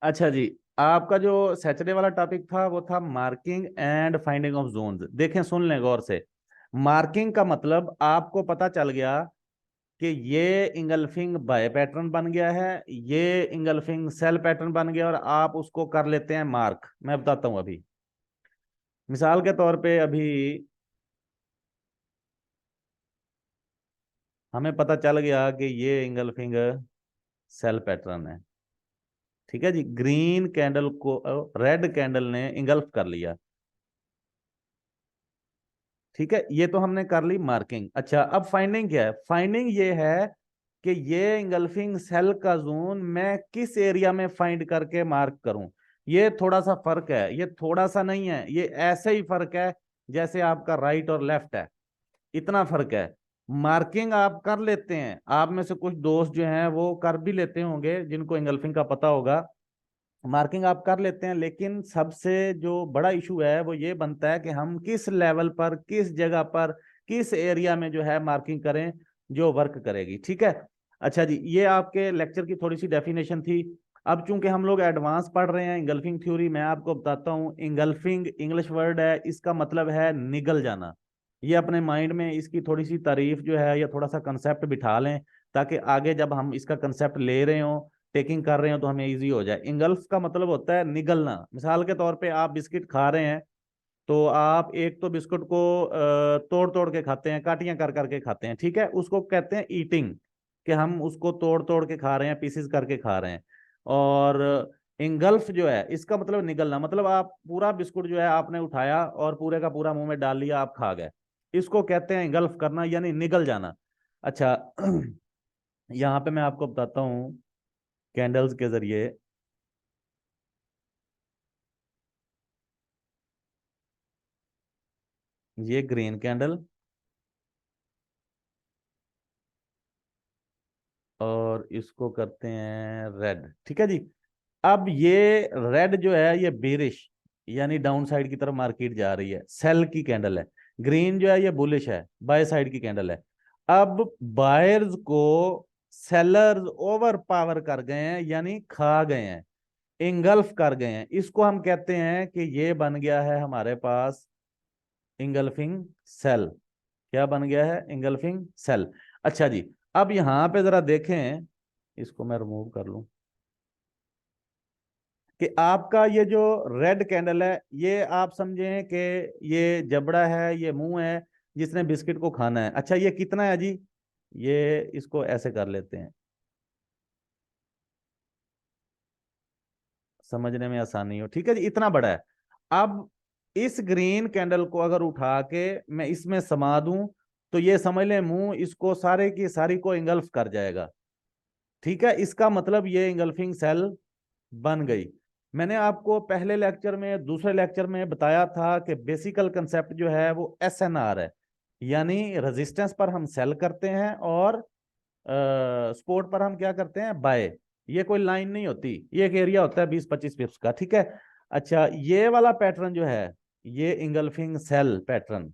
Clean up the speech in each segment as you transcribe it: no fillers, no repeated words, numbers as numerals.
अच्छा जी, आपका जो सैटरडे वाला टॉपिक था वो था marking and finding of Jones. देखें, सुन लें गौर से। मार्किंग का मतलब आपको पता चल गया कि ये इंगल्फिंग बाय पैटर्न बन गया है, ये इंगल्फिंग सेल पैटर्न बन गया, और आप उसको कर लेते हैं मार्क। मैं बताता हूं अभी। मिसाल के तौर पे अभी हमें पता चल गया कि ये इंगल्फिंग सेल पैटर्न है। ठीक है जी, ग्रीन कैंडल को रेड कैंडल ने इंगल्फ कर लिया। ठीक है, ये तो हमने कर ली मार्किंग। अच्छा, अब फाइंडिंग क्या है? फाइंडिंग ये है कि ये इंगल्फिंग सेल का जोन मैं किस एरिया में फाइंड करके मार्क करूं। ये थोड़ा सा फर्क है, ये थोड़ा सा नहीं है, ये ऐसे ही फर्क है जैसे आपका राइट और लेफ्ट है। इतना फर्क है। मार्किंग आप कर लेते हैं, आप में से कुछ दोस्त जो हैं वो कर भी लेते होंगे, जिनको इंगल्फिंग का पता होगा। मार्किंग आप कर लेते हैं, लेकिन सबसे जो बड़ा इशू है वो ये बनता है कि हम किस लेवल पर, किस जगह पर, किस एरिया में जो है मार्किंग करें जो वर्क करेगी। ठीक है। अच्छा जी, ये आपके लेक्चर की थोड़ी सी डेफिनेशन थी। अब चूंकि हम लोग एडवांस पढ़ रहे हैं इंगल्फिंग थ्योरी, मैं आपको बताता हूँ। इंगल्फिंग इंग्लिश वर्ड है, इसका मतलब है निगल जाना। ये अपने माइंड में इसकी थोड़ी सी तारीफ जो है या थोड़ा सा कंसेप्ट बिठा लें, ताकि आगे जब हम इसका कंसेप्ट ले रहे हो, टेकिंग कर रहे हो, तो हमें इजी हो जाए। इंगल्फ का मतलब होता है निगलना। मिसाल के तौर पे आप बिस्किट खा रहे हैं, तो आप एक तो बिस्कुट को तोड़ तोड़ के खाते हैं, काटियां कर करके खाते हैं। ठीक है, उसको कहते हैं ईटिंग, कि हम उसको तोड़ तोड़ के खा रहे हैं, पीसेस करके खा रहे हैं। और इंगल्फ जो है, इसका मतलब निगलना, मतलब आप पूरा बिस्कुट जो है आपने उठाया और पूरे का पूरा मुंह में डाल लिया, आप खा गए। इसको कहते हैं इंगल्फ करना, यानी निगल जाना। अच्छा, यहाँ पे मैं आपको बताता हूँ कैंडल्स के जरिए। ये ग्रीन कैंडल और इसको करते हैं रेड। ठीक है जी। अब ये रेड जो है ये बेरिश, यानी डाउन साइड की तरफ मार्केट जा रही है, सेल की कैंडल है। ग्रीन जो है ये बुलिश है, बाय साइड की कैंडल है। अब बायर्स को सेलर्स ओवर पावर कर गए हैं, यानी खा गए हैं, इंगल्फ कर गए हैं। इसको हम कहते हैं कि ये बन गया है हमारे पास इंगल्फिंग सेल। क्या बन गया है? Engulfing sell. अच्छा जी, अब यहां पे जरा देखें, इसको मैं रिमूव कर लूं, कि आपका ये जो रेड कैंडल है, ये आप समझें कि ये जबड़ा है, ये मुंह है जिसने बिस्किट को खाना है। अच्छा, ये कितना है जी? ये इसको ऐसे कर लेते हैं, समझने में आसानी हो। ठीक है जी, इतना बड़ा है। अब इस ग्रीन कैंडल को अगर उठा के मैं इसमें समा दूं, तो ये समझ लें मुंह इसको सारे की सारी को इंगल्फ कर जाएगा। ठीक है, इसका मतलब ये इंगल्फिंग सेल बन गई। मैंने आपको पहले लेक्चर में, दूसरे लेक्चर में बताया था कि बेसिकल कंसेप्ट जो है वो SNR है, यानी रेजिस्टेंस पर हम सेल करते हैं, और सपोर्ट पर हम क्या करते हैं? बाय। ये कोई लाइन नहीं होती, ये एक एरिया होता है 20-25 पिप्स का। ठीक है। अच्छा, ये वाला पैटर्न जो है, ये इंगल्फिंग सेल पैटर्न,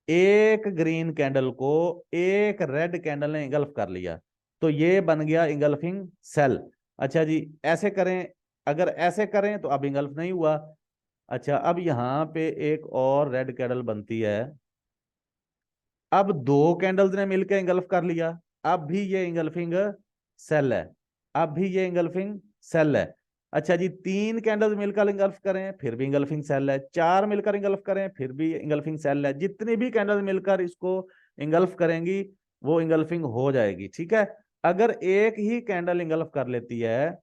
एक ग्रीन कैंडल को एक रेड कैंडल ने इंगल्फ कर लिया, तो ये बन गया इंगल्फिंग सेल। अच्छा जी, ऐसे करें, अगर ऐसे करें तो अब इंगल्फ नहीं हुआ। अच्छा, अब यहां पे एक और रेड कैंडल बनती है। अब दो कैंडल्स ने मिलकर इंगल्फ कर लिया, अब भी ये इंगल्फिंग सेल है, अब भी ये इंगल्फिंग सेल है। अच्छा जी, तीन कैंडल्स मिलकर इंगल्फ करें, फिर भी इंगल्फिंग सेल है। चार मिलकर इंगल्फ करें, फिर भी इंगल्फिंग सेल है। जितनी भी कैंडल्स मिलकर इसको इंगल्फ करेंगी, वो इंगल्फिंग हो जाएगी। ठीक है। अगर एक ही कैंडल इंगल्फ कर लेती है,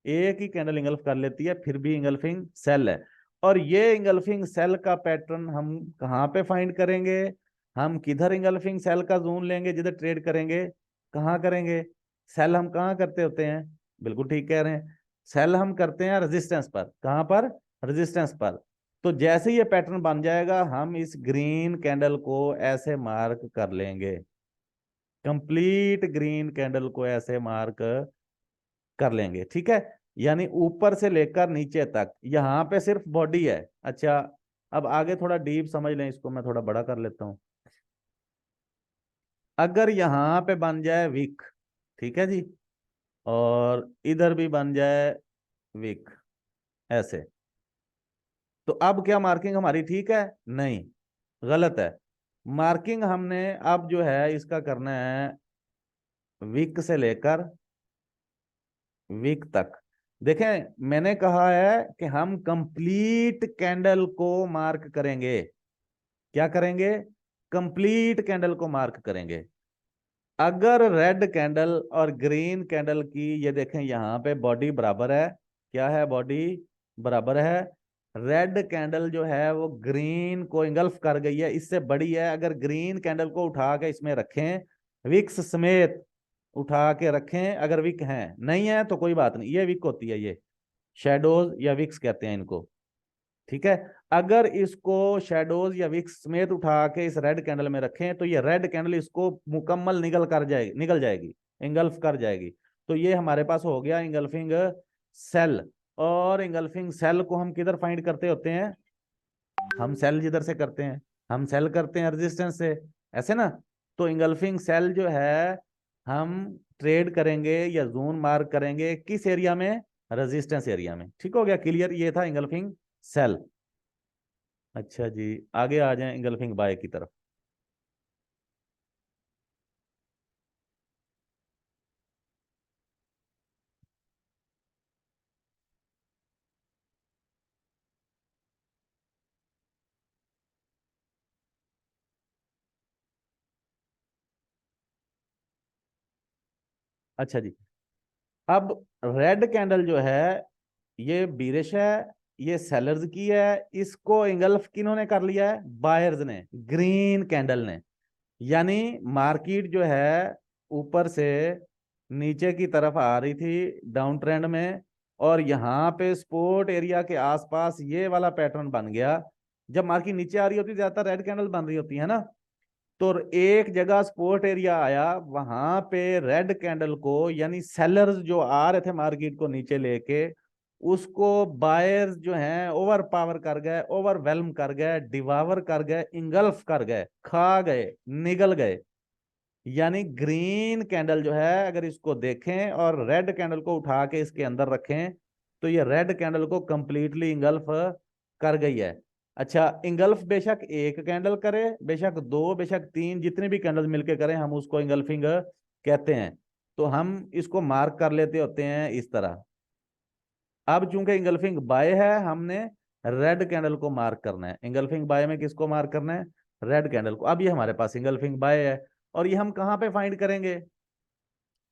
एक ही कैंडल इंगल्फ कर लेती है, फिर भी इंगल्फिंग सेल है। और ये इंगल्फिंग सेल का पैटर्न हम कहाँ पे फाइंड करेंगे? हम किधर इंगल्फिंग सेल का जोन लेंगे जिधर ट्रेड करेंगे? कहाँ करेंगे? सेल हम कहाँ करते होते हैं? बिल्कुल ठीक कह रहे हैं, सेल हम करते हैं रेजिस्टेंस पर। कहाँ पर? रेजिस्टेंस पर। तो जैसे ही ये पैटर्न बन जाएगा, हम इस ग्रीन कैंडल को ऐसे मार्क कर लेंगे, कंप्लीट ग्रीन कैंडल को ऐसे मार्क कर लेंगे। ठीक है, यानी ऊपर से लेकर नीचे तक, यहाँ पे सिर्फ बॉडी है। अच्छा, अब आगे थोड़ा डीप समझ लें, इसको मैं थोड़ा बड़ा कर लेता हूँ। अगर यहाँ पे बन जाए विक, ठीक है जी, और इधर भी बन जाए वीक, ऐसे। तो अब क्या मार्किंग हमारी ठीक है? नहीं, गलत है। मार्किंग हमने अब जो है इसका करना है वीक से लेकर वीक तक। देखें, मैंने कहा है कि हम कंप्लीट कैंडल को मार्क करेंगे। क्या करेंगे? कंप्लीट कैंडल को मार्क करेंगे। अगर रेड कैंडल और ग्रीन कैंडल की, ये देखें यहां पे बॉडी बराबर है। क्या है? बॉडी बराबर है। रेड कैंडल जो है वो ग्रीन को इंगल्फ कर गई है, इससे बड़ी है। अगर ग्रीन कैंडल को उठा के इसमें रखें, विक्स समेत उठा के रखें, अगर विक है, नहीं है तो कोई बात नहीं, ये विक होती है, ये शेडोज या विक्स कहते हैं इनको। ठीक है। अगर इसको शेडोज या विक्स समेत उठा के इस रेड कैंडल में रखें तो ये रेड कैंडल इसको मुकम्मल निगल जाएगी, इंगल्फ कर जाएगी। तो ये हमारे पास हो गया इंगल्फिंग सेल। और इंगल्फिंग सेल को हम किधर फाइंड करते होते हैं? हम सेल जिधर से करते हैं, हम सेल करते हैं रेजिस्टेंस से, ऐसे ना। तो इंगल्फिंग सेल जो है हम ट्रेड करेंगे या जोन मार्क करेंगे किस एरिया में? रेजिस्टेंस एरिया में। ठीक हो गया, क्लियर? ये था इंगल्फिंग सेल। अच्छा जी, आगे आ जाएं इंगल्फिंग बाय की तरफ। अच्छा जी, अब रेड कैंडल जो है ये बीरिश है, ये सेलर्स की है। इसको इंगल्फ किन्होंने कर लिया है? बायर्स ने, ग्रीन कैंडल ने। यानी मार्केट जो है ऊपर से नीचे की तरफ आ रही थी डाउन ट्रेंड में, और यहाँ पे सपोर्ट एरिया के आसपास ये वाला पैटर्न बन गया। जब मार्केट नीचे आ रही होती है ज्यादातर रेड कैंडल बन रही होती है ना। तो एक जगह सपोर्ट एरिया आया, वहां पे रेड कैंडल को, यानी सेलर्स जो आ रहे थे मार्केट को नीचे लेके, उसको बायर्स जो हैं ओवर पावर कर गए, ओवरवेल्म कर गए, डिवावर कर गए, इंगल्फ कर गए, खा गए, निगल गए। यानी ग्रीन कैंडल जो है अगर इसको देखें और रेड कैंडल को उठा के इसके अंदर रखें, तो ये रेड कैंडल को कंप्लीटली इंगल्फ कर गई है। अच्छा, इंगल्फ बेशक एक कैंडल करे, बेशक दो, बेशक तीन, जितने भी कैंडल मिलके करें, हम उसको इंगल्फिंग कहते हैं। तो हम इसको मार्क कर लेते होते हैं इस तरह। अब चूंकि इंगल्फिंग बाय है, हमने रेड कैंडल को मार्क करना है। इंगल्फिंग बाय में किसको मार्क करना है? रेड कैंडल को। अब ये हमारे पास इंगल्फिंग बाय है, और ये हम कहाँ पे फाइंड करेंगे?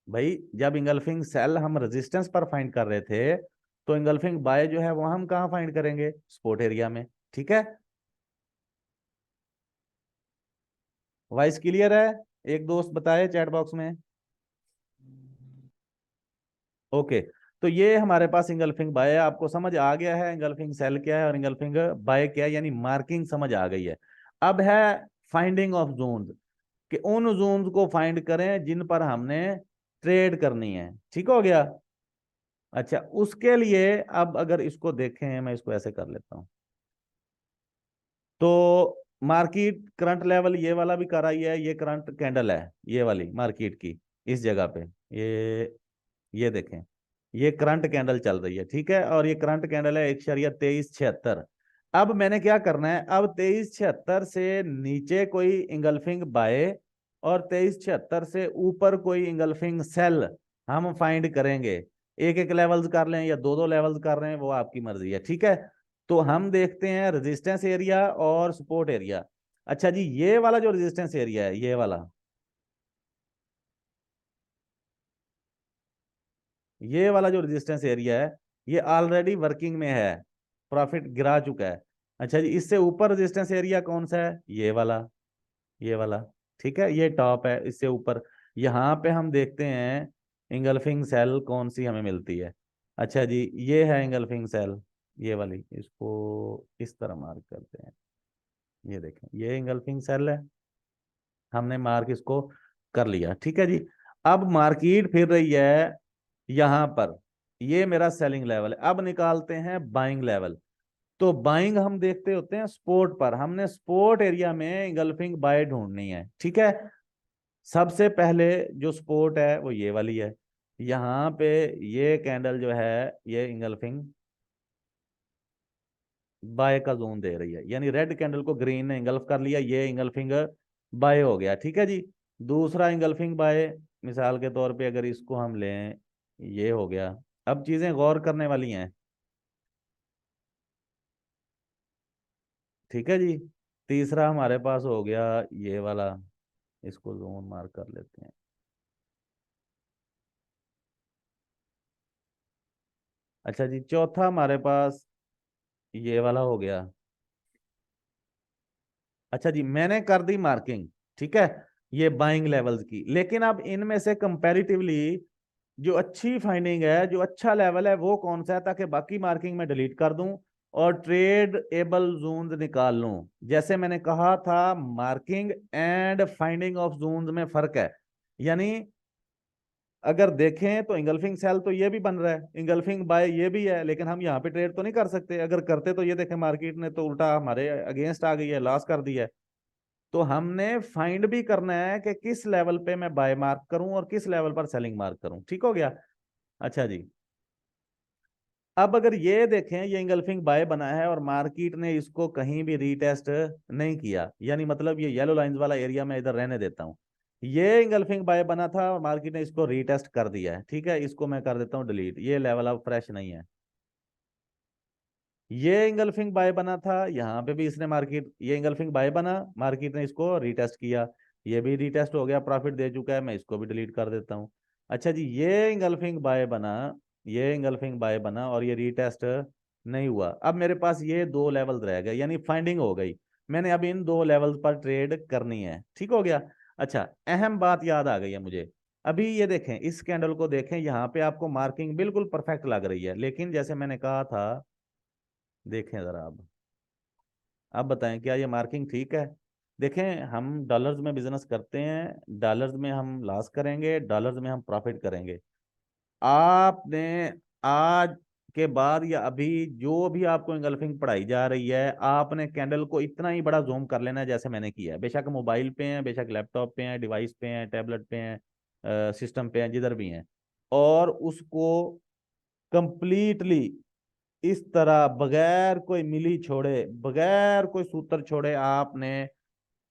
भाई, जब इंगल्फिंग सेल हम रेजिस्टेंस पर फाइंड कर रहे थे, तो इंगल्फिंग बाय जो है वो हम कहाँ फाइंड करेंगे? सपोर्ट एरिया में। ठीक है, वॉइस क्लियर है? एक दोस्त बताए चैट बॉक्स में। ओके। तो ये हमारे पास इंगल्फिंग बाय है। आपको समझ आ गया है इंगल्फिंग सेल क्या है और इंगल्फिंग बाय क्या है, यानी मार्किंग समझ आ गई है। अब है फाइंडिंग ऑफ जोन्स, कि उन जोन्स को फाइंड करें जिन पर हमने ट्रेड करनी है। ठीक हो गया? अच्छा, उसके लिए अब अगर इसको देखें, मैं इसको ऐसे कर लेता हूं। तो मार्केट करंट लेवल ये वाला भी कर आई है, ये करंट कैंडल है ये वाली मार्केट की, इस जगह पे। ये देखें, ये करंट कैंडल चल रही है, ठीक है, और ये करंट कैंडल है 1.2376। अब मैंने क्या करना है? अब 2376 से नीचे कोई इंगल्फिंग बाय और 2376 से ऊपर कोई इंगल्फिंग सेल हम फाइंड करेंगे। एक एक लेवल्स कर लें या दो दो लेवल्स कर रहे हैं, वो आपकी मर्जी है। ठीक है। तो हम देखते हैं रेजिस्टेंस एरिया और सपोर्ट एरिया। अच्छा जी, ये वाला जो रेजिस्टेंस एरिया है, ये वाला जो रेजिस्टेंस एरिया है, ये ऑलरेडी वर्किंग में है, प्रॉफिट गिरा चुका है। अच्छा जी, इससे ऊपर रेजिस्टेंस एरिया कौन सा है? ये वाला। ठीक है, ये टॉप है, इससे ऊपर। यहाँ पे हम देखते हैं इंगल्फिंग सेल कौन सी हमें मिलती है। अच्छा जी, ये है इंगल्फिंग सेल, ये वाली। इसको इस तरह मार्क करते हैं। ये देखें, ये इंगल्फिंग सेल है, हमने मार्क इसको कर लिया। ठीक है जी। अब मार्केट फिर रही है यहां पर, ये मेरा सेलिंग लेवल है। अब निकालते हैं बाइंग लेवल। तो बाइंग हम देखते होते हैं स्पोर्ट पर, हमने स्पोर्ट एरिया में इंगल्फिंग बाय ढूंढनी है। ठीक है। सबसे पहले जो स्पोर्ट है वो ये वाली है, यहाँ पे ये कैंडल जो है ये इंगल्फिंग बाय का जोन दे रही है, यानी रेड कैंडल को ग्रीन ने इंगल्फ कर लिया, ये इंगल्फिंग बाय हो गया। ठीक है जी। दूसरा इंगल्फिंग बाय, मिसाल के तौर पे अगर इसको हम लें, ये हो गया। अब चीजें गौर करने वाली हैं। ठीक है जी। तीसरा हमारे पास हो गया ये वाला, इसको जोन मार्क कर लेते हैं। अच्छा जी, चौथा हमारे पास ये वाला हो गया। अच्छा जी, मैंने कर दी मार्किंग। ठीक है, ये बाइंग लेवल्स की, लेकिन अब इनमें से कंपैरेटिवली जो अच्छी फाइंडिंग है, जो अच्छा लेवल है, वो कौन सा है, ताकि बाकी मार्किंग में डिलीट कर दूं और ट्रेड एबल जोन्स निकाल लूं। जैसे मैंने कहा था, marking and finding of Jones में फर्क है। यानी अगर देखें तो इंगल्फिंग सेल तो ये भी बन रहा है, इंगल्फिंग बाय ये भी है, लेकिन हम यहाँ पे ट्रेड तो नहीं कर सकते। अगर करते तो ये देखें मार्केट ने तो उल्टा हमारे अगेंस्ट आ गई है, लॉस कर दिया है। तो हमने फाइंड भी करना है कि किस लेवल पे मैं बाय मार्क करूं और किस लेवल पर सेलिंग मार्क करूं। ठीक हो गया। अच्छा जी, अब अगर ये देखें, ये इंगल्फिंग बाय बना है और मार्केट ने इसको कहीं भी रीटेस्ट नहीं किया, यानी मतलब ये येलो लाइंस वाला एरिया मैं इधर रहने देता हूं। ये इंगल्फिंग बाय बना था और मार्केट ने इसको रीटेस्ट कर दिया है। ठीक है, इसको मैं कर देता हूं डिलीट, ये लेवल अब फ्रेश नहीं है। ये इंगल्फिंग बाय बना था, यहाँ पे भी इसने मार्केट, ये इंगल्फिंग बाय बना, मार्केट ने इसको रीटेस्ट किया, ये भी रीटेस्ट हो गया, प्रॉफिट दे चुका है, मैं इसको भी डिलीट कर देता हूँ। अच्छा जी, ये इंगल्फिंग बाय बना, ये इंगल्फिंग बाय बना और ये रीटेस्ट नहीं हुआ। अब मेरे पास ये दो लेवल रह गए, यानी फाइंडिंग हो गई। मैंने अब इन दो लेवल्स पर ट्रेड करनी है। ठीक हो गया। अच्छा, अहम बात याद आ गई है मुझे। अभी ये देखें, इस कैंडल को देखें, यहाँ पे आपको मार्किंग बिल्कुल परफेक्ट लग रही है, लेकिन जैसे मैंने कहा था, देखें जरा अब बताएं क्या ये मार्किंग ठीक है। देखें, हम डॉलर्स में बिजनेस करते हैं, डॉलर्स में हम लॉस करेंगे, डॉलर्स में हम प्रॉफिट करेंगे। आपने आज के बाद या अभी जो भी आपको इंगल्फिंग पढ़ाई जा रही है, आपने कैंडल को इतना ही बड़ा जूम कर लेना है जैसे मैंने किया है। बेशक मोबाइल पे हैं, बेशक लैपटॉप पे हैं, डिवाइस पे हैं, टैबलेट पे हैं, सिस्टम पे हैं, जिधर भी हैं, और उसको कंप्लीटली इस तरह बगैर कोई मिली छोड़े, बगैर कोई सूत्र छोड़े आपने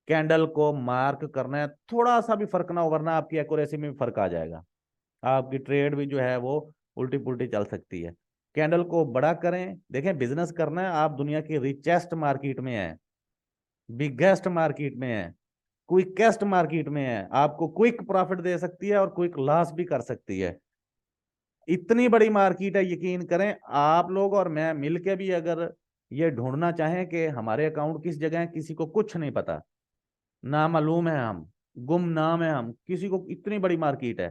कैंडल को मार्क करना है। थोड़ा सा भी फर्क ना हो, वरना आपकी एक्यूरेसी में भी फर्क आ जाएगा, आपकी ट्रेड भी जो है वो उल्टी पुल्टी चल सकती है। कैंडल को बड़ा करें। देखें, बिजनेस करना है, आप दुनिया की रिचेस्ट मार्केट में है, बिगेस्ट मार्केट में है, क्विकेस्ट मार्केट में है, आपको क्विक प्रॉफिट दे सकती है और क्विक लॉस भी कर सकती है। इतनी बड़ी मार्केट है, यकीन करें आप लोग और मैं मिलके भी अगर ये ढूंढना चाहें कि हमारे अकाउंट किस जगह है, किसी को कुछ नहीं पता, ना मालूम है, हम गुमनाम है, हम किसी को, इतनी बड़ी मार्केट है।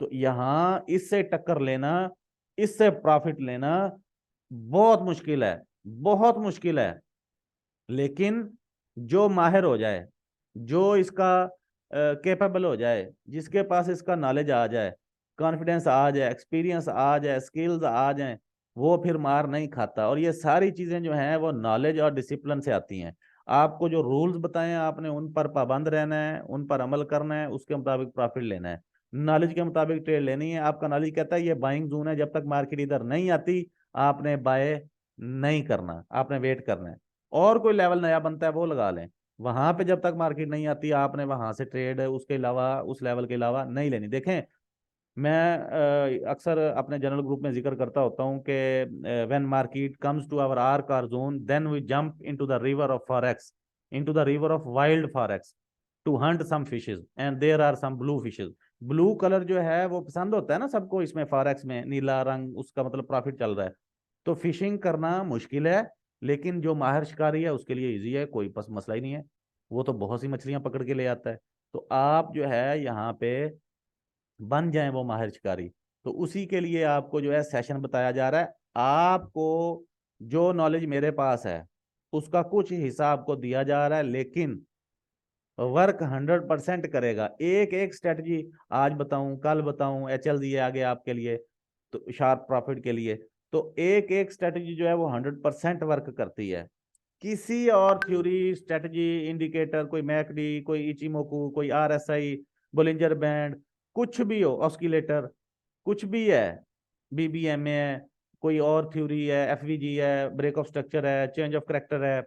तो यहां इससे टक्कर लेना, इससे प्रॉफिट लेना बहुत मुश्किल है, बहुत मुश्किल है। लेकिन जो माहिर हो जाए, जो इसका कैपेबल हो जाए, जिसके पास इसका नॉलेज आ जाए, कॉन्फिडेंस आ जाए, एक्सपीरियंस आ जाए, स्किल्स आ जाए, वो फिर मार नहीं खाता। और ये सारी चीजें जो हैं वो नॉलेज और डिसिप्लिन से आती हैं। आपको जो रूल्स बताए हैं, आपने उन पर पाबंद रहना है, उन पर अमल करना है, उसके मुताबिक प्रॉफिट लेना है, नॉलेज के मुताबिक ट्रेड लेनी है। आपका नॉलेज कहता है ये बाइंग जोन है, जब तक मार्केट इधर नहीं आती आपने बाय नहीं करना, आपने वेट करना है। और कोई लेवल नया बनता है वो लगा लें, वहां पे जब तक मार्केट नहीं आती आपने वहां से ट्रेड उसके अलावा, उस लेवल के अलावा नहीं लेनी। देखें, मैं अक्सर अपने जनरल ग्रुप में जिक्र करता होता हूं कि when market comes to our arc or zone, then we jump into the river of forex, into the river of wild forex to hunt some fishes, and there are some blue fishes. Blue colour जो है वो पसंद होता है ना सबको, इसमें forex में नीला रंग, उसका मतलब प्रॉफिट चल रहा है। तो फिशिंग करना मुश्किल है, लेकिन जो माहिर शिकारी है उसके लिए इजी है, कोई बस मसला ही नहीं है, वो तो बहुत सी मछलियां पकड़ के ले आता है। तो आप जो है यहाँ पे बन जाएं वो माहिर शिकारी। तो उसी के लिए आपको जो है सेशन बताया जा रहा है। आपको जो नॉलेज मेरे पास है उसका कुछ हिस्सा आपको दिया जा रहा है, लेकिन वर्क 100% करेगा। एक एक स्ट्रेटजी आज बताऊं, कल बताऊं, एचएल दिए आगे आपके लिए, तो शार्प प्रॉफिट के लिए, तो एक एक स्ट्रेटजी जो है वो 100% वर्क करती है। किसी और थ्योरी, स्ट्रेटजी, इंडिकेटर, कोई मैकडी, कोई इचिमोकू, कोई आरएसआई, बोलिंजर बैंड, कुछ भी हो, ऑस्किलेटर, कुछ भी है, BBMA है, कोई और थ्योरी है, FVG है, ब्रेक ऑफ स्ट्रक्चर है, चेंज ऑफ करेक्टर है,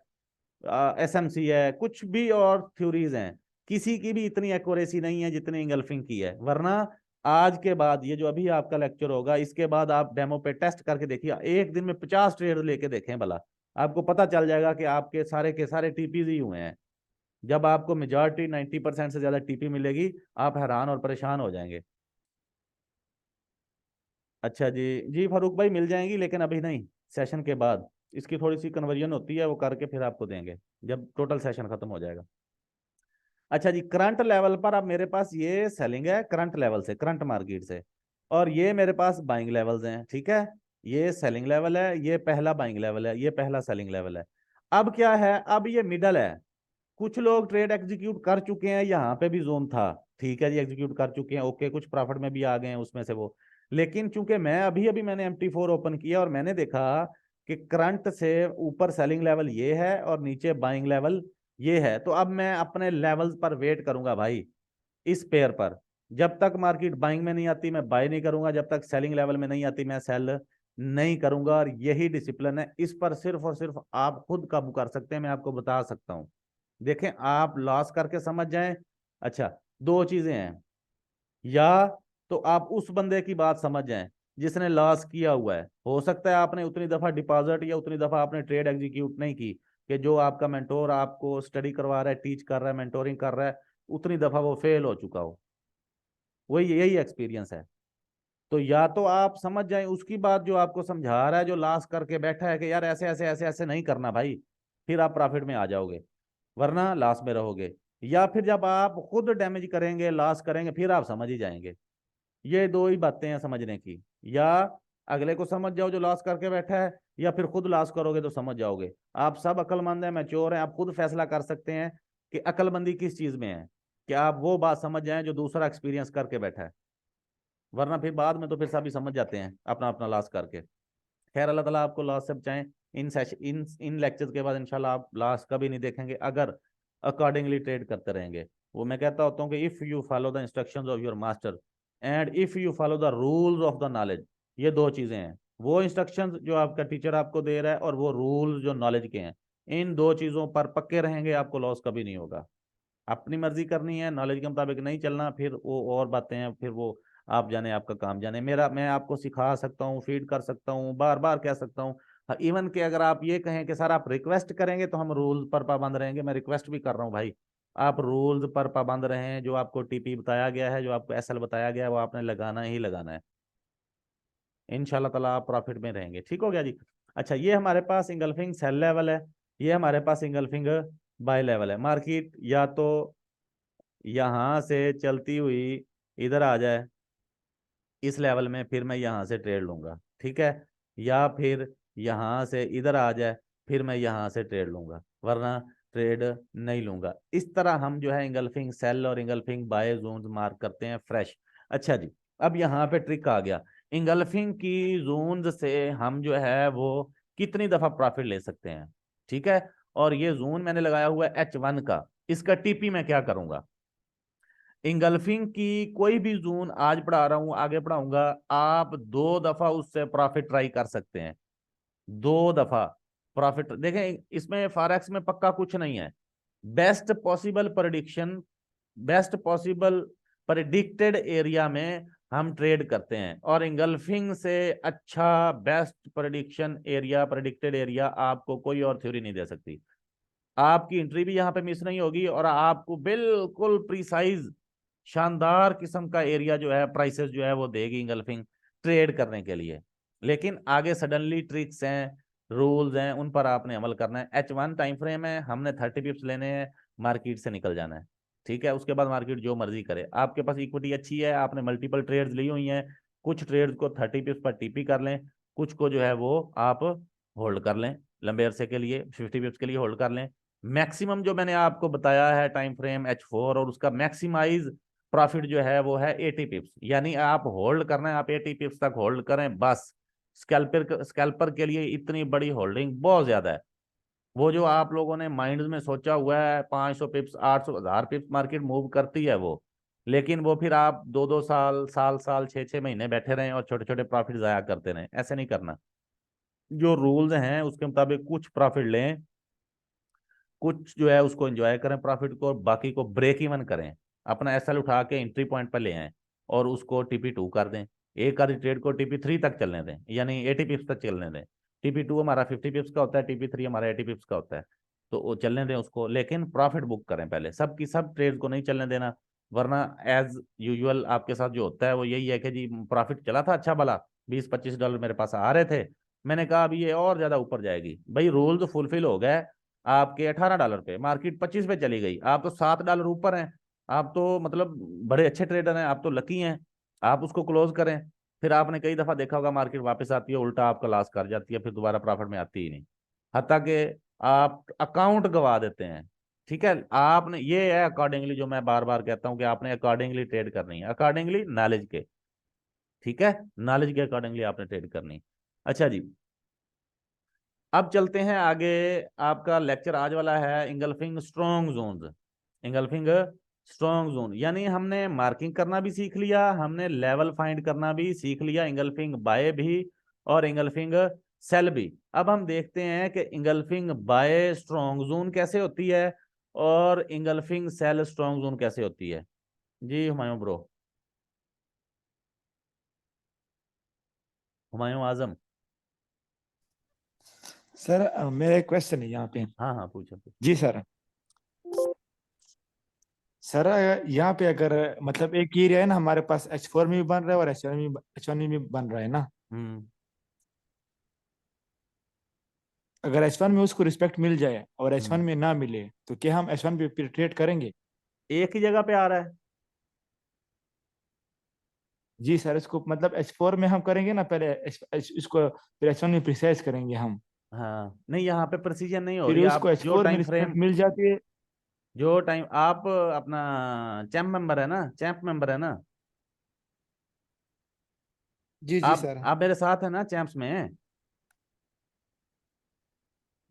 SMC है, कुछ भी और थ्योरीज हैं, किसी की भी इतनी एक्यूरेसी नहीं है जितनी इंगल्फिंग की है। वरना आज के बाद ये जो अभी आपका लेक्चर होगा, इसके बाद आप डेमो पे टेस्ट करके देखिए, एक दिन में 50 ट्रेड लेके देखें भला, आपको पता चल जाएगा कि आपके सारे के सारे टीपीज ही हुए हैं। जब आपको मेजॉरिटी 90% से ज्यादा टीपी मिलेगी, आप हैरान और परेशान हो जाएंगे। अच्छा जी, जी फारूक भाई मिल जाएंगी, लेकिन अभी नहीं, सेशन के बाद इसकी थोड़ी सी कन्वर्जन होती है, वो करके फिर आपको देंगे जब टोटल सेशन खत्म हो जाएगा। अच्छा जी, करंट लेवल पर अब मेरे पास ये सेलिंग है करंट लेवल से, करंट मार्केट से, और ये मेरे पास बाइंग लेवल्स हैं, ठीक है। ये सेलिंग लेवल है, ये पहला बाइंग लेवल है, ये पहला सेलिंग लेवल है। अब क्या है, अब ये मिडल है। कुछ लोग ट्रेड एग्जीक्यूट कर चुके हैं, यहाँ पे भी जोन था, ठीक है जी, एग्जीक्यूट कर चुके हैं, ओके, कुछ प्रॉफिट में भी आ गए हैं उसमें से वो। लेकिन चूंकि मैं अभी अभी मैंने MT4 ओपन किया और मैंने देखा कि करंट से ऊपर सेलिंग लेवल ये है और नीचे बाइंग लेवल ये है, तो अब मैं अपने लेवल्स पर वेट करूंगा भाई, इस पेयर पर। जब तक मार्केट बाइंग में नहीं आती मैं बाय नहीं करूंगा, जब तक सेलिंग लेवल में नहीं आती मैं सेल नहीं करूंगा। और यही डिसिप्लिन है, इस पर सिर्फ और सिर्फ आप खुद काबू कर सकते हैं, मैं आपको बता सकता हूं। देखें, आप लॉस करके समझ जाएं। अच्छा, दो चीजें हैं, या तो आप उस बंदे की बात समझ जाएं जिसने लॉस किया हुआ है। हो सकता है आपने उतनी दफा डिपॉजिट या उतनी दफा आपने ट्रेड एग्जीक्यूट नहीं की कि जो आपका मेंटोर आपको स्टडी करवा रहा है, टीच कर रहा है, मेंटोरिंग कर रहा है, उतनी दफा वो फेल हो चुका हो। वही यही एक्सपीरियंस है। तो या तो आप समझ जाएं उसकी बात जो आपको समझा रहा है, जो लॉस करके बैठा है कि यार ऐसे ऐसे ऐसे ऐसे नहीं करना भाई, फिर आप प्रॉफिट में आ जाओगे, वरना लॉस में रहोगे। या फिर जब आप खुद डैमेज करेंगे, लॉस करेंगे, फिर आप समझ ही जाएंगे। ये दो ही बातें हैं समझने की, या अगले को समझ जाओ जो लॉस करके बैठा है, या फिर खुद लॉस करोगे तो समझ जाओगे। आप सब अक्लमंद हैं, मैच्योर हैं, आप खुद फैसला कर सकते हैं कि अक्लमंदी किस चीज में है, कि आप वो बात समझ जाएं जो दूसरा एक्सपीरियंस करके बैठा है। वरना फिर बाद में तो फिर सभी समझ जाते हैं अपना अपना लॉस करके। खैर, अल्लाह ताला आपको लॉस से बचाएं। इन सेशन इन लेक्चर्स के बाद इंशाल्लाह आप लॉस कभी नहीं देखेंगे, अगर अकॉर्डिंगली ट्रेड करते रहेंगे। वो मैं कहता होता हूँ कि if you follow the instructions of your master and if you follow the rules of the knowledge, ये दो चीज़ें हैं, वो इंस्ट्रक्शंस जो आपका टीचर आपको दे रहा है और वो रूल्स जो नॉलेज के हैं, इन दो चीज़ों पर पक्के रहेंगे, आपको लॉस कभी नहीं होगा। अपनी मर्जी करनी है, नॉलेज के मुताबिक नहीं चलना, फिर वो और बातें हैं, फिर वो आप जाने, आपका काम जाने। मेरा, मैं आपको सिखा सकता हूँ, फीड कर सकता हूँ, बार बार कह सकता हूँ, इवन कि अगर आप ये कहें कि सर आप रिक्वेस्ट करेंगे तो हम रूल पर पाबंद रहेंगे, मैं रिक्वेस्ट भी कर रहा हूँ भाई, आप रूल्स पर पाबंद रहें। जो आपको TP बताया गया है, जो आपको SL बताया गया है, वो आपने लगाना ही लगाना है। इंशाल्लाह ताला आप प्रॉफिट में रहेंगे। ठीक हो गया जी। अच्छा, ये हमारे पास इंगल्फिंग सेल लेवल है, ये हमारे पास इंगल्फिंग बाय लेवल है। मार्केट या तो यहां से चलती हुई इधर आ जाए इस लेवल में, फिर मैं यहां से ट्रेड लूंगा, ठीक है, या फिर यहां से इधर आ जाए, फिर मैं यहां से ट्रेड लूंगा, वरना ट्रेड नहीं लूंगा। इस तरह हम जो है इंगल्फिंग सेल और इंगल्फिंग बाय जोन्स मार्क करते हैं फ्रेश। अच्छा जी, अब यहाँ पे ट्रिक आ गया, इंगल्फिंग की जोन्स से हम जो है वो कितनी दफा प्रॉफिट ले सकते हैं, ठीक है। और ये जोन मैंने लगाया हुआ है H1 का, इसका TP मैं क्या करूंगा। इंगल्फिंग की कोई भी जोन आज पढ़ा रहा हूं, आगे पढ़ाऊंगा, आप दो दफा उससे प्रॉफिट ट्राई कर सकते हैं, दो दफा प्रॉफिट। देखें, इसमें फॉरेक्स में पक्का कुछ नहीं है, best possible prediction, best possible predicted area में हम ट्रेड करते हैं, और इंगल्फिंग से अच्छा best prediction area, predicted area आपको कोई और थ्योरी नहीं दे सकती। आपकी एंट्री भी यहाँ पे मिस नहीं होगी, और आपको बिल्कुल प्रिसाइज शानदार किस्म का एरिया जो है, प्राइसेस जो है वो देगी इंगल्फिंग ट्रेड करने के लिए। लेकिन आगे सडनली ट्रिक्स हैं, रूल्स हैं, उन पर आपने अमल करना है। H1 टाइम फ्रेम है, हमने 30 पिप्स लेने हैं, मार्केट से निकल जाना है, ठीक है। उसके बाद मार्केट जो मर्जी करे, आपके पास इक्विटी अच्छी है, आपने मल्टीपल ट्रेड्स ली हुई हैं, कुछ ट्रेड्स को 30 पिप्स पर TP कर लें, कुछ को जो है वो आप होल्ड कर लें, लंबे अरसे के लिए 50 पिप्स के लिए होल्ड कर लें। मैक्सिमम जो मैंने आपको बताया है टाइम फ्रेम H4, और उसका मैक्सिमाइज प्रॉफिट जो है वो है 80 पिप्स, यानी आप होल्ड करना है, आप 80 पिप्स तक होल्ड करें बस। स्कैल्पर के लिए इतनी बड़ी होल्डिंग बहुत ज्यादा है। वो जो आप लोगों ने माइंड में सोचा हुआ है 500 पिप्स, 800, 1000 पिप्स मार्केट मूव करती है, वो लेकिन वो फिर आप 2-2 साल, साल 6-6 महीने बैठे रहें और छोटे छोटे प्रॉफिट जाया करते रहें, ऐसे नहीं करना। जो रूल्स हैं उसके मुताबिक कुछ प्रॉफिट लें, कुछ जो है उसको एंजॉय करें प्रॉफिट को, और बाकी को ब्रेक इवन करें। अपना एसएल उठा के एंट्री पॉइंट पर ले आए और उसको टीपी 2 कर दें। एक आधी ट्रेड को टीपी 3 तक चलने दें, यानी 80 पिप्स तक चलने दें। टीपी 2 हमारा 50 पिप्स का होता है, टीपी 3 हमारा 80 पिप्स का होता है। तो वो चलने दें उसको, लेकिन प्रॉफिट बुक करें पहले, सबकी सब ट्रेड को नहीं चलने देना। वरना एज यूजुअल आपके साथ जो होता है वो यही है कि जी प्रॉफिट चला था अच्छा भला, $20-25 मेरे पास आ रहे थे, मैंने कहा अभी ये और ज्यादा ऊपर जाएगी। भाई रूल्स फुलफिल हो गए, आपके $18 पे, मार्केट 25 पे चली गई, आप तो $7 ऊपर हैं। आप तो मतलब बड़े अच्छे ट्रेडर हैं, आप तो लकी हैं। आप उसको क्लोज करें। फिर आपने कई दफा देखा होगा मार्केट वापस आती है, उल्टा आपका लॉस कर जाती है, फिर दोबारा प्रॉफिट में आती ही नहीं। हत्ता कि आप अकाउंट गवा देते हैं। ठीक है, आपने ये है अकॉर्डिंगली, जो मैं बार बार कहता हूं कि आपने अकॉर्डिंगली ट्रेड करनी है, अकॉर्डिंगली नॉलेज के। ठीक है, नॉलेज के अकॉर्डिंगली आपने ट्रेड करनी है। अच्छा जी, अब चलते हैं आगे। आपका लेक्चर आज वाला है engulfing strong zones. Engulfing strong zone, यानी हमने मार्किंग करना भी सीख लिया, हमने लेवल फाइंड करना भी सीख लिया, इंगल्फिंग बाय भी और इंगल्फिंग सेल भी। अब हम देखते हैं कि इंगल्फिंग बाय स्ट्रॉन्ग जोन कैसे होती है और इंगल्फिंग सेल स्ट्रॉन्ग जोन कैसे होती है। जी हुमायूं ब्रो, हुमायूं आजम। सर मेरा एक क्वेश्चन है यहाँ पे। हाँ हाँ, पूछो पूछो। जी सर। सर यहाँ पे अगर मतलब एक एरिया है ना, हमारे पास H4 में भी बन रहा है और H1 में भी बन रहा है ना। हम्म। अगर H1 में उसको रिस्पेक्ट मिल जाए और H1 हम्म। में ना मिले, तो क्या हम H1 पे फिर ट्रेड करेंगे? एक ही जगह पे आ रहा है। जी सर, इसको मतलब H4 में हम करेंगे ना पहले, इसको फिर H1 में प्रिसाइज करेंगे हम। हाँ नहीं, यहाँ पे प्रिसीजन नहीं हो फिर रही। उसको आप जो H4 में टाइम रिस्पेक्ट फ्रेम, मिल जाती है। जो टाइम आप अपना चैंप मेंबर है ना, चैंप मेंबर है ना। जी जी सर। आप मेरे साथ है ना चैंप्स में।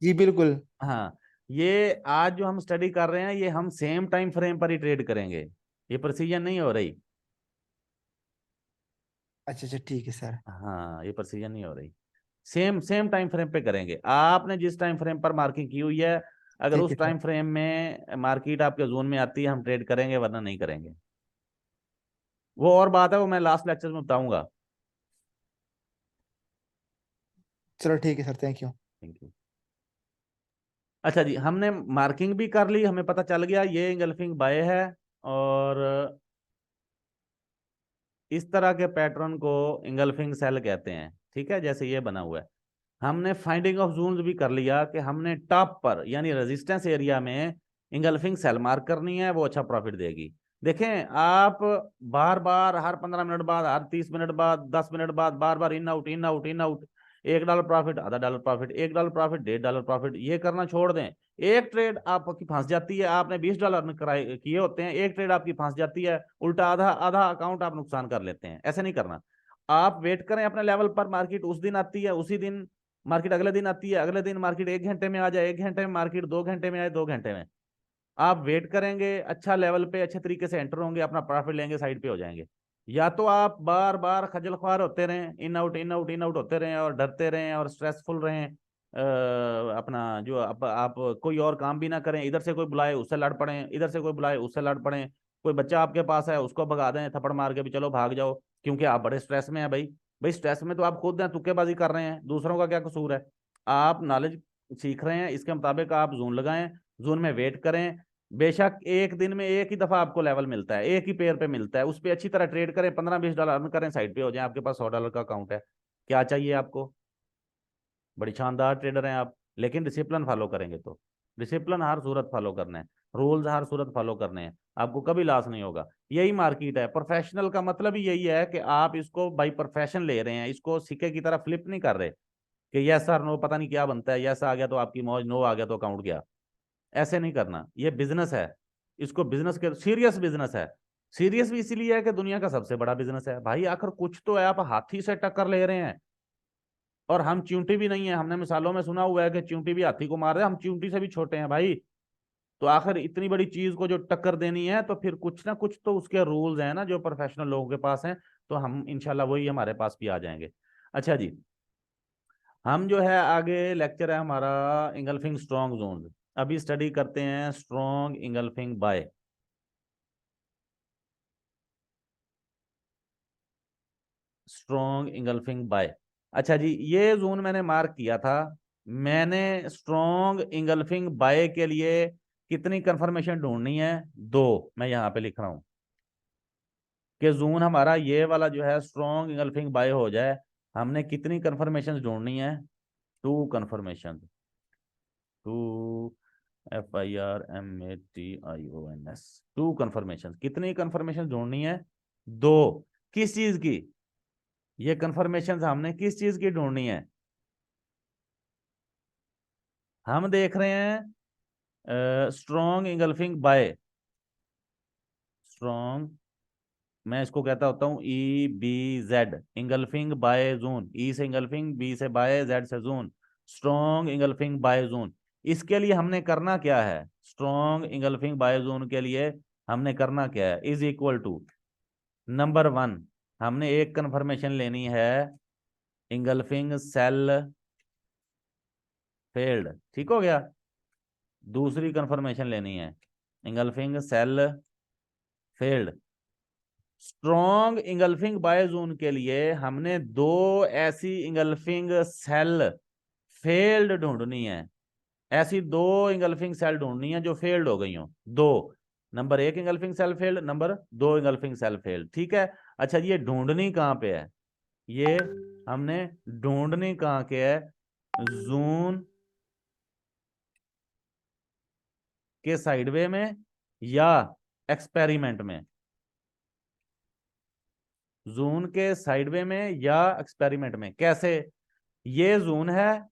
जी बिल्कुल। हाँ, ये आज जो हम स्टडी कर रहे हैं ये हम सेम टाइम फ्रेम पर ही ट्रेड करेंगे, ये प्रिसीजन नहीं हो रही। अच्छा अच्छा, ठीक है सर। हाँ, ये प्रिसीजन नहीं हो रही। सेम सेम टाइम फ्रेम पे करेंगे। आपने जिस टाइम फ्रेम पर मार्किंग की हुई है, अगर ठीक उस है सर। टाइम फ्रेम में मार्केट आपके जोन में आती है हम ट्रेड करेंगे, वरना नहीं करेंगे। वो और बात है, वो मैं लास्ट लेक्चर में बताऊंगा। चलो ठीक है sir, thank you. Thank you. अच्छा जी, हमने मार्किंग भी कर ली, हमें पता चल गया ये इंगल्फिंग बाय है। और इस तरह के पैटर्न को इंगल्फिंग सेल कहते हैं। ठीक है, जैसे ये बना हुआ है। हमने फाइंडिंग ऑफ जोन्स भी कर लिया कि हमने टॉप पर यानी रेजिस्टेंस एरिया में इंगल्फिंग सेल मार्क करनी है, वो अच्छा प्रॉफिट देगी। देखें आप, बार बार हर 15 मिनट बाद, हर 30 मिनट बाद, 10 मिनट बाद, बार बार in out in out in out, $1 profit, $0.5 profit, $1 profit, $1.5 profit, ये करना छोड़ दें। एक ट्रेड आपकी फंस जाती है, आपने $20 कराए किए होते हैं, एक ट्रेड आपकी फंस जाती है, उल्टा आधा आधा अकाउंट आप नुकसान कर लेते हैं। ऐसे नहीं करना। आप वेट करें अपने लेवल पर, मार्केट उस दिन आती है उसी दिन, मार्केट अगले दिन आती है अगले दिन, मार्केट 1 घंटे में आ जाए 1 घंटे में, मार्केट 2 घंटे में आए 2 घंटे में। आप वेट करेंगे, अच्छा लेवल पे अच्छे तरीके से एंटर होंगे, अपना प्रॉफिट लेंगे, साइड पे हो जाएंगे। या तो आप बार बार खजल ख्वार होते रहें, इन out in out in out होते रहें और डरते रहें और स्ट्रेसफुल रहें। अपना जो आप कोई और काम भी ना करें, इधर से कोई बुलाए उससे लड़ पड़े, इधर से कोई बुलाए उससे लड़ पड़े, कोई बच्चा आपके पास है उसको भगा दें थप्पड़ मार के भी चलो भाग जाओ, क्योंकि आप बड़े स्ट्रेस में हैं। भाई भाई स्ट्रेस में तो आप खुद हैं, तुक्केबाजी कर रहे हैं, दूसरों का क्या कसूर है। आप नॉलेज सीख रहे हैं, इसके मुताबिक आप जोन लगाएं, जोन में वेट करें। बेशक एक दिन में एक ही दफा आपको लेवल मिलता है, एक ही पेयर पे मिलता है, उस पर अच्छी तरह ट्रेड करें, $15-20 अर्न करें, साइड पे हो जाए, आपके पास $100 का अकाउंट है। क्या चाहिए आपको? बड़ी शानदार ट्रेडर हैं आप। लेकिन डिसिप्लिन फॉलो करेंगे तो, डिसिप्लिन हर सूरत फॉलो करना है, रूल्स हर सूरत फॉलो करने हैं, आपको कभी लॉस नहीं होगा। यही मार्केट है, प्रोफेशनल का मतलब ही यही है कि आप इसको बाई प्रोफेशन ले रहे हैं, इसको सिक्के की तरह फ्लिप नहीं कर रहे कि यस सर नो पता नहीं क्या बनता है, यस आ गया तो आपकी मौज, नो आ गया तो अकाउंट गया। ऐसे नहीं करना, ये बिजनेस है। इसको बिजनेस के, सीरियस बिजनेस है। सीरियस भी इसीलिए है कि दुनिया का सबसे बड़ा बिजनेस है भाई, आखिर कुछ तो है, आप हाथी से टक्कर ले रहे हैं। और हम च्यूंटी भी नहीं है, हमने मिसालों में सुना हुआ है कि च्यूंटी भी हाथी को मार रहे हैं, हम च्यूंटी से भी छोटे हैं भाई। तो आखिर इतनी बड़ी चीज को जो टक्कर देनी है तो फिर कुछ ना कुछ तो उसके रूल्स हैं ना जो प्रोफेशनल लोगों के पास हैं, तो हम इंशाल्लाह वही हमारे पास भी आ जाएंगे। अच्छा जी, हम जो है आगे लेक्चर है हमारा इंगल्फिंग स्ट्रॉन्ग जोन। अभी स्टडी करते हैं strong engulfing buy. Strong engulfing buy. अच्छा जी, ये जोन मैंने मार्क किया था। मैंने स्ट्रॉन्ग इंगल्फिंग बाय के लिए कितनी कंफर्मेशन ढूंढनी है? दो। मैं यहाँ पे लिख रहा हूँ कि जोन हमारा ये वाला जो है स्ट्रॉन्ग इंगल्फिंग बाय हो जाए, हमने कितनी कंफर्मेशन ढूंढनी है? Two confirmation. Two, FIRMATIONS। Two confirmation. कितनी कंफर्मेशन ढूंढनी है? दो। किस चीज की? ये कंफर्मेशन हमने किस चीज की ढूंढनी है? हम देख रहे हैं स्ट्रॉन्ग इंगल्फिंग बाय। स्ट्रॉन्ग, मैं इसको कहता होता हूँ EBZ, engulfing buy zone. E से इंगल्फिंग, बी से बाय, जेड से zone. Strong engulfing buy zone. इसके लिए हमने करना क्या है? स्ट्रॉन्ग इंगल्फिंग बाय जोन के लिए हमने करना क्या है? Is equal to number one, हमने एक कंफर्मेशन लेनी है, इंगल्फिंग सेल फेल्ड। ठीक हो गया। दूसरी कंफर्मेशन लेनी है, engulfing sell failed. Strong engulfing buy zone के लिए हमने दो ऐसी इंगल्फिंग सेल फेल्ड ढूंढनी है। ऐसी दो इंगल्फिंग सेल ढूंढनी है जो फेल्ड हो गई हो। दो, नंबर एक इंगल्फिंग सेल फेल्ड, नंबर दो इंगल्फिंग सेल फेल्ड। ठीक है। अच्छा, ये ढूंढनी कहाँ पे है? ये हमने ढूंढनी कहाँ के है? जोन के साइडवे में या एक्सपेरिमेंट में? जोन के साइडवे में या एक्सपेरिमेंट में? कैसे? ये जोन है,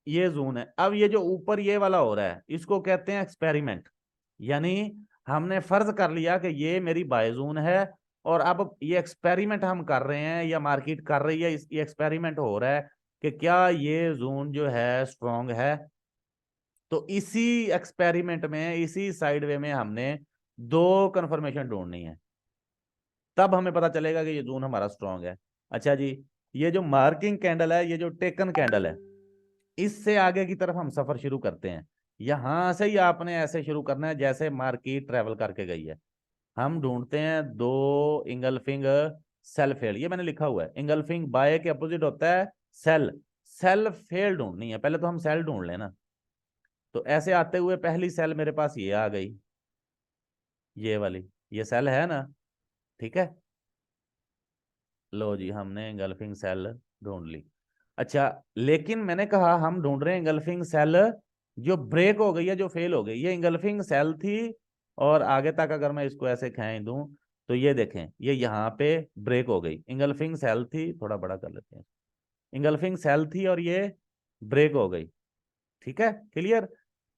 ये जोन है। अब ये जो ऊपर ये वाला हो रहा है इसको कहते हैं एक्सपेरिमेंट। यानी हमने फर्ज कर लिया कि ये मेरी बाय जोन है, और अब ये एक्सपेरिमेंट हम कर रहे हैं या मार्केट कर रही है, ये एक्सपेरिमेंट हो रहा है कि क्या ये जोन जो है स्ट्रॉन्ग है। तो इसी एक्सपेरिमेंट में, इसी साइड वे में हमने दो कंफर्मेशन ढूंढनी है, तब हमें पता चलेगा कि ये जोन हमारा स्ट्रॉन्ग है। अच्छा जी, ये जो मार्किंग कैंडल है, ये जो टेकन कैंडल है, इससे आगे की तरफ हम सफर शुरू करते हैं। यहां से ही आपने ऐसे शुरू करना है जैसे मार्केट ट्रेवल करके गई है। हम ढूंढते हैं दो इंगल्फिंग सेल फेल। ये मैंने लिखा हुआ है, इंगल्फिंग बाय के अपोजिट होता है सेल। सेल फेल ढूंढनी है, पहले तो हम सेल ढूंढ लेना। तो ऐसे आते हुए पहली सेल मेरे पास ये आ गई, ये वाली, ये सेल है ना? ठीक है। लो जी, हमने इंगल्फिंग सेल ढूंढ ली। अच्छा, लेकिन मैंने कहा हम ढूंढ रहे हैं इंगल्फिंग सेल जो ब्रेक हो गई है, जो फेल हो गई। ये इंगल्फिंग सेल थी, और आगे तक अगर मैं इसको ऐसे खींच दूं तो ये देखें, ये यहाँ पे ब्रेक हो गई। इंगल्फिंग सेल थी, थोड़ा बड़ा कर लेते हैं, इंगल्फिंग सेल थी और ये ब्रेक हो गई। ठीक है, क्लियर।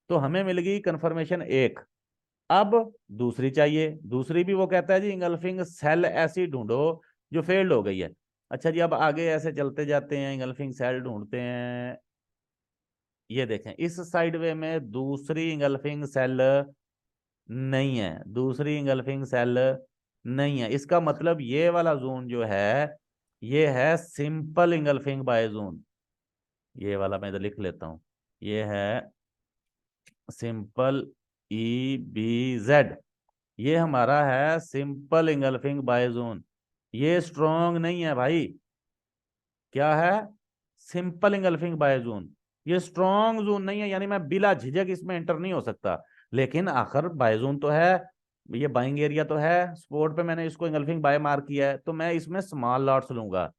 तो हमें मिल गई कंफर्मेशन एक। अब दूसरी चाहिए। दूसरी भी वो कहता है जी इंगल्फिंग सेल ऐसी ढूंढो जो फेल्ड हो गई है। अच्छा जी, अब आगे ऐसे चलते जाते हैं, इंगल्फिंग सेल ढूंढते हैं। ये देखें, इस साइड वे में दूसरी इंगल्फिंग सेल नहीं है, दूसरी इंगल्फिंग सेल नहीं है। इसका मतलब ये वाला जोन जो है ये है सिंपल इंगल्फिंग बाय जोन। ये वाला मैं इधर लिख लेता हूं, ये है सिंपल EBZ। ये हमारा है सिंपल इंगल्फिंग बाय जोन। ये स्ट्रॉन्ग नहीं है भाई। क्या है? Simple engulfing buy zone. ये स्ट्रॉन्ग जोन नहीं है, यानी मैं बिला झिझक इसमें एंटर नहीं हो सकता। लेकिन आखिर बाय जोन तो है, ये बाइंग एरिया तो है। स्पोर्ट पे मैंने इसको इंगल्फिंग बाय मार्क किया है, तो मैं इसमें स्मॉल लॉट्स लूंगा।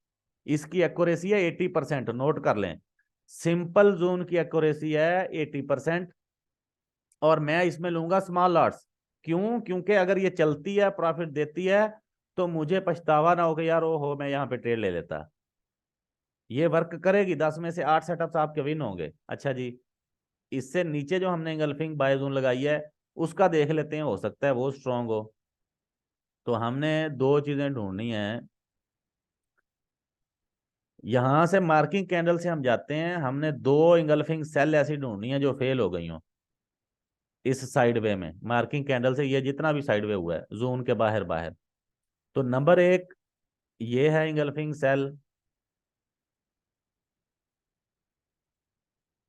इसकी एक्यूरेसी है 80%, नोट कर लें। सिंपल जोन की एक्यूरेसी है 80%, और मैं इसमें लूंगा स्मॉल लॉट्स। क्यों? क्योंकि अगर ये चलती है, प्रॉफिट देती है, तो मुझे पछतावा ना हो कि यार ओ हो मैं यहाँ पे ट्रेड ले लेता। ये वर्क करेगी, 10 में से 8 सेटअप्स आपके विन होंगे। अच्छा जी, इससे नीचे जो हमने इंगल्फिंग बाय जोन लगाई है उसका देख लेते हैं, हो सकता है वो स्ट्रांग हो। तो हमने दो चीजें ढूंढनी है। यहां से मार्किंग कैंडल से हम जाते हैं, हमने दो इंगल्फिंग सेल ऐसी ढूंढनी है जो फेल हो गई हो। इस साइड वे में मार्किंग कैंडल से ये जितना भी साइड वे हुआ है जोन के बाहर बाहर, तो नंबर एक ये है इंगल्फिंग सेल,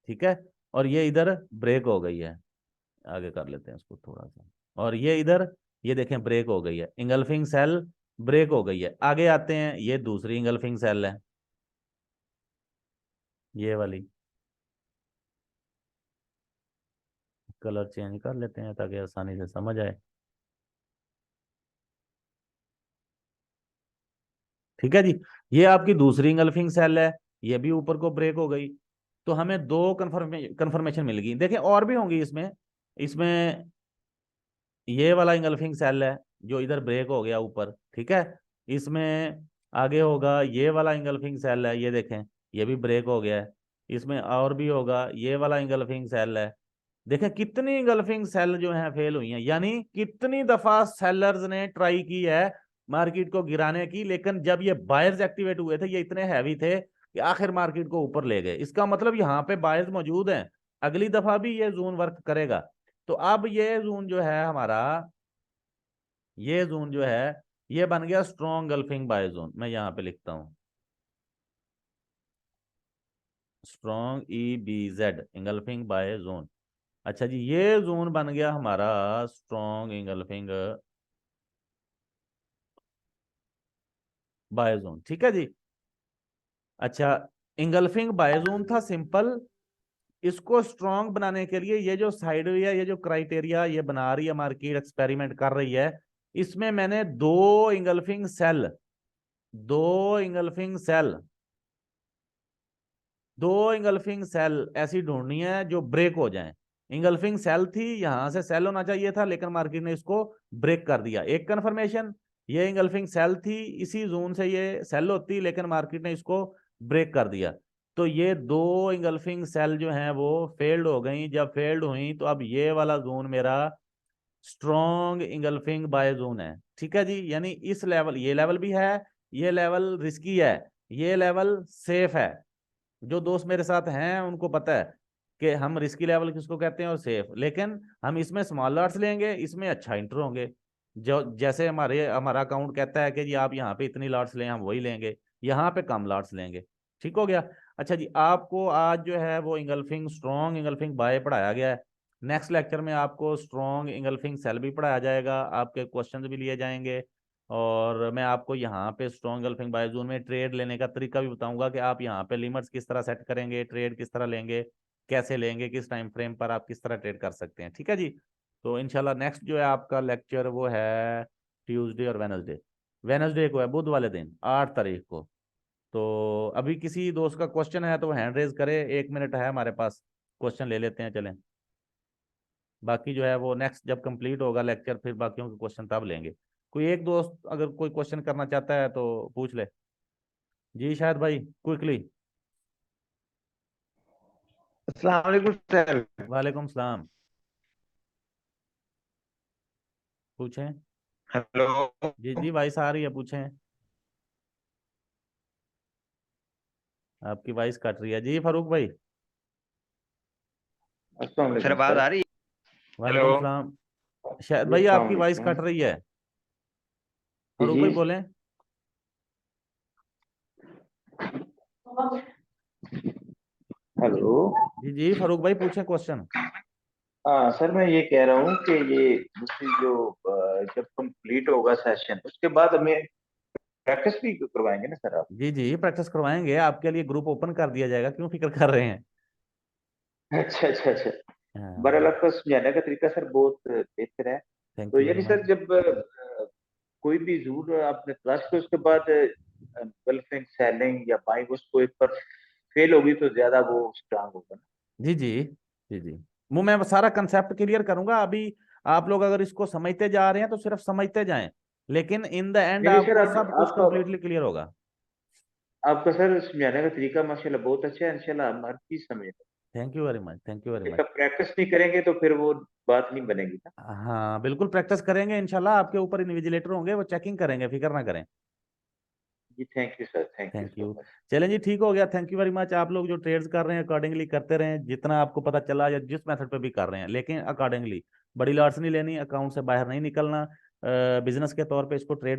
ठीक है, और ये इधर ब्रेक हो गई है, आगे कर लेते हैं इसको थोड़ा सा, और ये इधर ये देखें ब्रेक हो गई है, इंगल्फिंग सेल ब्रेक हो गई है। आगे आते हैं, ये दूसरी इंगल्फिंग सेल है, ये वाली, कलर चेंज कर लेते हैं ताकि आसानी से समझ आए। ठीक है जी, ये आपकी दूसरी इंगल्फिंग सेल है, ये भी ऊपर को ब्रेक हो गई। तो हमें दो कंफर्मेशन मिल गई। देखें और भी होंगी इसमें, इसमें ये वाला इंगल्फिंग सेल है जो इधर ब्रेक हो गया ऊपर, ठीक है। इसमें आगे होगा ये वाला इंगल्फिंग सेल है, ये देखें ये भी ब्रेक हो गया है। इसमें और भी होगा ये वाला इंगल्फिंग सेल है। देखें कितनी इंगल्फिंग सेल जो है फेल हुई हैं, यानी कितनी दफा सेलर्स ने ट्राई की है मार्केट को गिराने की, लेकिन जब ये बायर्स एक्टिवेट हुए थे ये इतने हैवी थे कि आखिर मार्केट को ऊपर ले गए। इसका मतलब यहाँ पे बायर्स मौजूद हैं, अगली दफा भी ये जोन वर्क करेगा। तो अब ये जोन जो है हमारा, ये जोन जो है ये बन गया स्ट्रॉन्ग गल्फिंग बाय जोन। मैं यहाँ पे लिखता हूँ strong EBZ engulfing buy zone. अच्छा जी, ये जोन बन गया हमारा स्ट्रॉन्ग इंगल्फिंग बाय जोन, ठीक है जी। अच्छा, इंगल्फिंग बाय जोन था सिंपल, इसको स्ट्रॉन्ग बनाने के लिए ये जो साइड है, ये जो क्राइटेरिया ये बना रही है मार्केट, एक्सपेरिमेंट कर रही है, इसमें मैंने दो इंगल्फिंग सेल दो इंगल्फिंग सेल ऐसी ढूंढनी है जो ब्रेक हो जाएं। इंगल्फिंग सेल थी, यहां से सेल होना चाहिए था लेकिन मार्केट ने इसको ब्रेक कर दिया। एक कंफर्मेशन, ये इंगल्फिंग सेल थी, इसी जोन से ये सेल होती लेकिन मार्केट ने इसको ब्रेक कर दिया। तो ये दो इंगल्फिंग सेल जो हैं वो फेल्ड हो गई। जब फेल्ड हुई तो अब ये वाला जोन मेरा स्ट्रॉन्ग इंगल्फिंग बाय जोन है, ठीक है जी। यानी इस लेवल, ये लेवल भी है, ये लेवल रिस्की है, ये लेवल सेफ है। जो दोस्त मेरे साथ हैं उनको पता है कि हम रिस्की लेवल किसको कहते हैं और सेफ, लेकिन हम इसमें स्मॉल लॉट्स लेंगे, इसमें अच्छा इंटर होंगे। जो जैसे हमारा अकाउंट कहता है कि जी आप यहाँ पे इतनी लॉट्स लें, हम वही लेंगे, यहाँ पे कम लॉट्स लेंगे। ठीक हो गया। अच्छा जी, आपको आज जो है वो इंगल्फिंग स्ट्रॉन्ग इंगल्फिंग बाय पढ़ाया गया है। नेक्स्ट लेक्चर में आपको स्ट्रॉन्ग इंगल्फिंग सेल भी पढ़ाया जाएगा, आपके क्वेश्चंस भी लिए जाएंगे, और मैं आपको यहाँ पे स्ट्रॉन्ग गल्फिंग बाय जोन में ट्रेड लेने का तरीका भी बताऊंगा कि आप यहाँ पे लिमिट्स किस तरह सेट करेंगे, ट्रेड किस तरह लेंगे, कैसे लेंगे, किस टाइम फ्रेम पर आप किस तरह ट्रेड कर सकते हैं। ठीक है जी। तो इंशाल्लाह नेक्स्ट जो है आपका लेक्चर वो है ट्यूसडे और वेनसडे। वेनसडे को है, बुध वाले दिन 8 तारीख को। तो अभी किसी दोस्त का क्वेश्चन है तो हैंड रेज करे, 1 मिनट है हमारे पास, क्वेश्चन ले लेते हैं चलें। बाकी जो है वो नेक्स्ट जब कंप्लीट होगा लेक्चर फिर बाकियों के क्वेश्चन तब लेंगे। कोई एक दोस्त अगर कोई क्वेश्चन करना चाहता है तो पूछ ले। जी शायद भाई, क्विकली। अस्सलाम वालेकुम सर। वालेकुम सलाम, पूछें। हेलो। जी जी, वॉइस आ रही है, पूछें। आपकी वॉइस कट रही है जी फारूक भाई। अस्सलाम सर, आवाज आ रही है? हेलो। वालेकुम सलाम। शायद जी भाई अस्सलाम आपकी वॉइस वालेकुम। कट रही है, जी फारूक जी। भाई बोलें। हेलो। जी जी फारूक भाई पूछें क्वेश्चन। हाँ सर, मैं ये कह रहा हूँ कि ये दूसरी जो जब कंप्लीट होगा सेशन उसके बाद हमें प्रैक्टिस भी करवाएंगे ना सर आप? जी जी, प्रैक्टिस करवाएंगे, आपके लिए ग्रुप ओपन कर दिया जाएगा, क्यों फिक्र कर रहे हैं। अच्छा अच्छा अच्छा। बहरहाल हाँ, आपका समझाने का तरीका सर बहुत बेहतर है। थैंक तो यू वेरी यानी मच। सर जब कोई भी जरूर आपने तलाश किया उसके बाद गल्फिंग सेलिंग या बाइंग उसको एक बार फेल होगी तो ज्यादा वो स्ट्रांग होगा ना? जी जी, जी जी, वो मैं सारा कंसेप्ट क्लियर करूंगा अभी। आप लोग अगर इसको समझते जा रहे हैं तो सिर्फ समझते जाएं, लेकिन इन द एंड नहीं नहीं सर, आपको आप सब कुछ आपका कंप्लीटली क्लियर होगा। आपका सर समझाने का तरीका माशाल्लाह बहुत अच्छा है। इंशाल्लाह हम हर चीज समझ लेंगे। Thank you very much, thank you very much. जब प्रैक्टिस नहीं करेंगे तो फिर वो बात नहीं बनेगी ना। हाँ बिल्कुल, प्रैक्टिस करेंगे इंशाल्लाह, आपके ऊपर इन्विजिलेटर होंगे, वो चेकिंग करेंगे, फिक्र ना करें। जी thank you sir, thank you thank so you. Much. चलें जी, ठीक हो गया। Thank you very much. आप लोग जो ट्रेड्स कर रहे हैं अकॉर्डिंगली करते रहें, जितना आपको पता चला या जिस मेथड पे भी कर रहे हैं, लेकिन अकॉर्डिंगली बड़ी लॉट्स नहीं लेनी, अकाउंट से बाहर नहीं निकलना, बिजनेस के तौर पे इसको ट्रेड